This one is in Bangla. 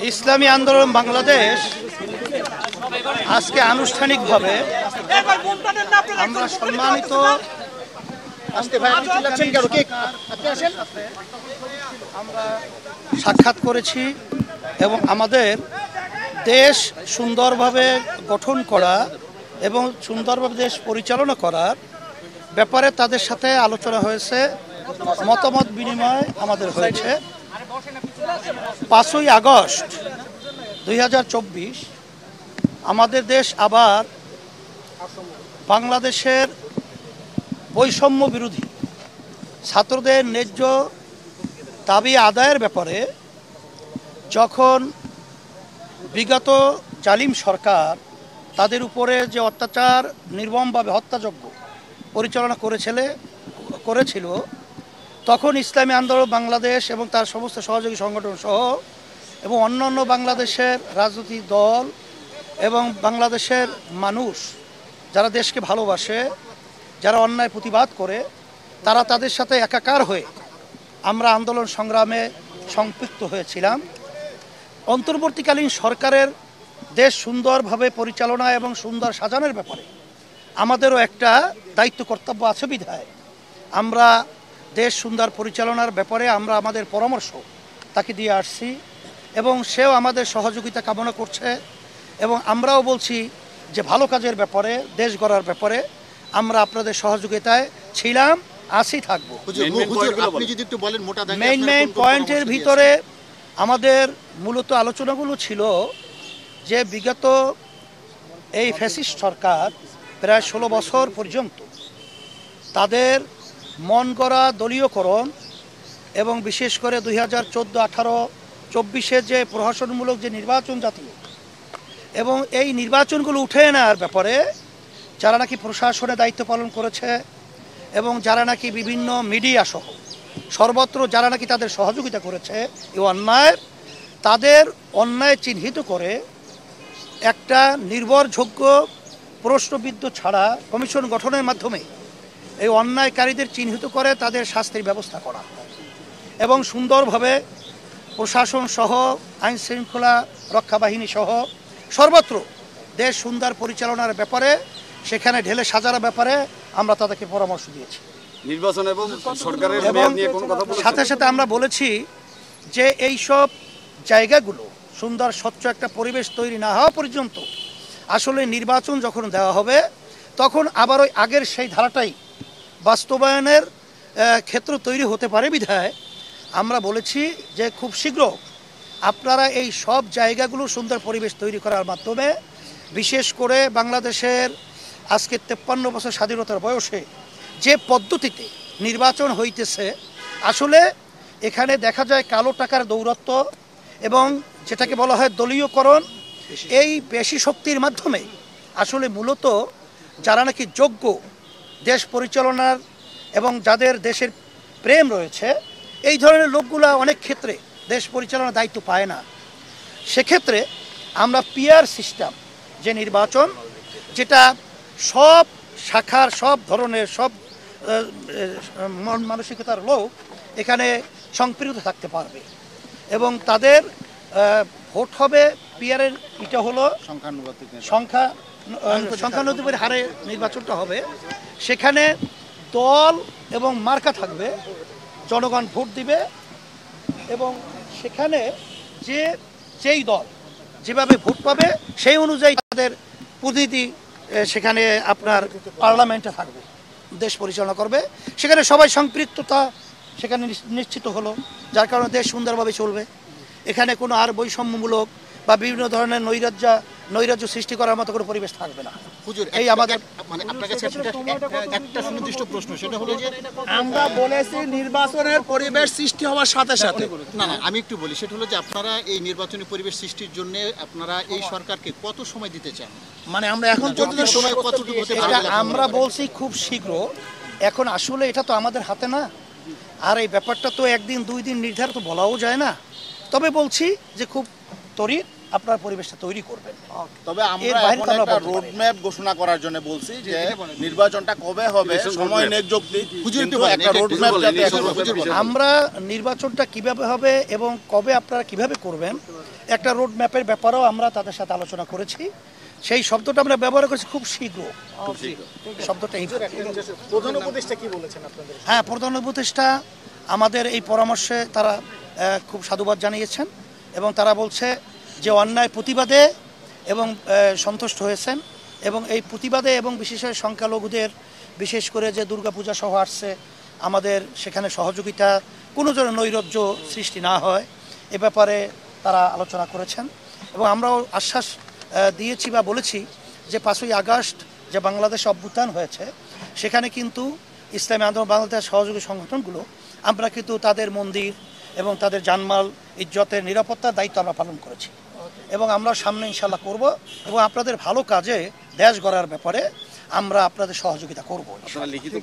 ইসলামী আন্দোলন বাংলাদেশ আজকে আনুষ্ঠানিকভাবে আমরা সম্মানিত আমরা সাক্ষাৎ করেছি এবং আমাদের দেশ সুন্দরভাবে গঠন করা এবং সুন্দরভাবে দেশ পরিচালনা করার ব্যাপারে তাদের সাথে আলোচনা হয়েছে, মতামত বিনিময় আমাদের হয়েছে। 5ই আগস্ট 2024 আমাদের দেশ আবার বাংলাদেশের বৈষম্য বিরোধী ছাত্রদের ন্যায্য দাবি আদায়ের ব্যাপারে যখন বিগত জালিম সরকার তাদের উপরে যে অত্যাচার নির্মমভাবে হত্যাযজ্ঞ পরিচালনা করেছিল তখন ইসলামী আন্দোলন বাংলাদেশ এবং তার সমস্ত সহযোগী সংগঠন সহ এবং অন্যান্য বাংলাদেশের রাজনৈতিক দল এবং বাংলাদেশের মানুষ যারা দেশকে ভালোবাসে, যারা অন্যায় প্রতিবাদ করে, তারা তাদের সাথে একাকার হয়ে আমরা আন্দোলন সংগ্রামে সম্পৃক্ত হয়েছিলাম। অন্তর্বর্তীকালীন সরকারের দেশ সুন্দরভাবে পরিচালনা এবং সুন্দর সাজানোর ব্যাপারে আমাদেরও একটা দায়িত্ব কর্তব্য আছে বিধায় আমরা দেশ সুন্দর পরিচালনার ব্যাপারে আমরা আমাদের পরামর্শ তাকে দিয়ে আসছি এবং সেও আমাদের সহযোগিতা কামনা করছে এবং আমরাও বলছি যে ভালো কাজের ব্যাপারে, দেশ গড়ার ব্যাপারে আমরা আপনাদের সহযোগিতায় ছিলাম, আছি, থাকবো। মেইন পয়েন্টের ভিতরে আমাদের মূলত আলোচনাগুলো ছিল যে বিগত এই ফ্যাসিস্ট সরকার প্রায় 16 বছর পর্যন্ত তাদের মন গড়া দলীয়করণ এবং বিশেষ করে 2014, 18, 24 যে প্রহসনমূলক যে নির্বাচন জাতীয় এবং এই নির্বাচনগুলো উঠে নেওয়ার ব্যাপারে যারা নাকি প্রশাসনে দায়িত্ব পালন করেছে এবং যারা নাকি বিভিন্ন মিডিয়া সহ সর্বত্র যারা নাকি তাদের সহযোগিতা করেছে এই অন্যায়ের, তাদের অন্যায় চিহ্নিত করে একটা নির্ভরযোগ্য প্রশ্নবিদ্ধ ছাড়া কমিশন গঠনের মাধ্যমে এই অন্যায়কারীদের চিহ্নিত করে তাদের শাস্তির ব্যবস্থা করা এবং সুন্দরভাবে প্রশাসন সহ আইন শৃঙ্খলা রক্ষা বাহিনী সহ সর্বত্র দেশ সুন্দর পরিচালনার ব্যাপারে সেখানে ঢেলে সাজানোর ব্যাপারে আমরা তাদেরকে পরামর্শ দিয়েছি। নির্বাচন এবং সরকারের সাথে সাথে আমরা বলেছি যে এই সব জায়গাগুলো সুন্দর স্বচ্ছ একটা পরিবেশ তৈরি না হওয়া পর্যন্ত আসলে নির্বাচন যখন দেওয়া হবে তখন আবার ওই আগের সেই ধারাটাই বাস্তবায়নের ক্ষেত্র তৈরি হতে পারে বিধায় আমরা বলেছি যে খুব শীঘ্র আপনারা এই সব জায়গাগুলো সুন্দর পরিবেশ তৈরি করার মাধ্যমে বিশেষ করে বাংলাদেশের আজকে 53 বছর স্বাধীনতার বয়সে যে পদ্ধতিতে নির্বাচন হইতেছে আসলে এখানে দেখা যায় কালো টাকার দৌরত্ব এবং যেটাকে বলা হয় দলীয়করণ, এই পেশি শক্তির মাধ্যমে আসলে মূলত যারা নাকি যোগ্য দেশ পরিচালনার এবং যাদের দেশের প্রেম রয়েছে এই ধরনের লোকগুলা অনেক ক্ষেত্রে দেশ পরিচালনার দায়িত্ব পায় না। সেক্ষেত্রে আমরা পিআর সিস্টেম যে নির্বাচন, যেটা সব শাখার সব ধরনের সব মন মানসিকতার লোক এখানে সম্পৃক্ত থাকতে পারবে এবং তাদের ভোট হবে পিআরের, এটা হলো সংখ্যানুপাতিক হারে নির্বাচনটা হবে। সেখানে দল এবং মার্কা থাকবে, জনগণ ভোট দিবে এবং সেখানে যেই দল যেভাবে ভোট পাবে সেই অনুযায়ী তাদের প্রতিনিধি সেখানে আপনার পার্লামেন্টে থাকবে, দেশ পরিচালনা করবে। সেখানে সবাই সম্পৃক্ততা সেখানে নিশ্চিত হলো, যার কারণে দেশ সুন্দরভাবে চলবে। এখানে কোনো আর বৈষম্যমূলক বা বিভিন্ন ধরনের নৈরাজ্য সৃষ্টি করার মতো কোনো পরিবেশ থাকবে না। হুজুর, এই আমাদের মানে আপনার কাছে একটা সুনির্দিষ্ট প্রশ্ন, সেটা হলো যে আমরা বলেছি নির্বাচনের পরিবেশ সৃষ্টি হওয়ার সাথে সাথে না আমি একটু বলি, সেটা হলো যে আপনারা এই নির্বাচনী পরিবেশ সৃষ্টির জন্য আপনারা এই সরকারকে কত সময় দিতে চান? মানে আমরা এখন সময় কতটুকু হতে পারে? আমরা বলছি খুব শীঘ্র। এখন আসলে এটা তো আমাদের হাতে না, আর এই ব্যাপারটা তো একদিন 2 দিন নির্ধারিত বলাও যায় না। তবে বলছি যে খুব ত্বরিত আপনার পরিবেশটা তৈরি করবেন। তবে আমরা এর বাইরে এখন তো আমরা একটা বলতে পারি রোড না। ম্যাপ ঘোষণা করার জন্য বলছি যে নির্বাচনটা কবে হবে সময় নির্যুক্তি, কিন্তু একটা রোড ম্যাপ যাতে এখন আমরা নির্বাচনটা কিভাবে হবে এবং কবে আপনারা কিভাবে করবেন একটা রোড ম্যাপের ব্যাপারেও আমরা তাদের সাথে আলোচনা করেছি। সেই শব্দটা আমরা ব্যবহার করেছি খুব শীঘ্র, শব্দটা এই। প্রধান উপদেষ্টা কি বলেছেন আপনাদের? হ্যাঁ, প্রধান উপদেষ্টা আমাদের এই পরামর্শে তারা খুব সাধুবাদ জানিয়েছেন এবং তারা বলছে যে অন্যায় প্রতিবাদে এবং সন্তুষ্ট হয়েছেন এবং এই প্রতিবাদে এবং বিশেষ করে সংখ্যালঘুদের বিশেষ করে যে দুর্গাপূজা সহ আসছে আমাদের সেখানে সহযোগিতা কোনো ধরনের নৈরাজ্য সৃষ্টি না হয় এ ব্যাপারে তারা আলোচনা করেছেন এবং আমরাও আশ্বাস দিয়েছি বা বলেছি যে 5ই আগস্ট যে বাংলাদেশে অভ্যুত্থান হয়েছে সেখানে কিন্তু ইসলামী আন্দোলন বাংলাদেশ সহযোগী সংগঠনগুলো আমরা কিন্তু তাদের মন্দির এবং তাদের জানমাল ইজ্জতের নিরাপত্তার দায়িত্ব আমরা পালন করেছি এবং আমরা সামনে ইনশাল্লাহ করব এবং আপনাদের ভালো কাজে দেশ গড়ার ব্যাপারে আমরা আপনাদের সহযোগিতা করব। আপনারা লিখিত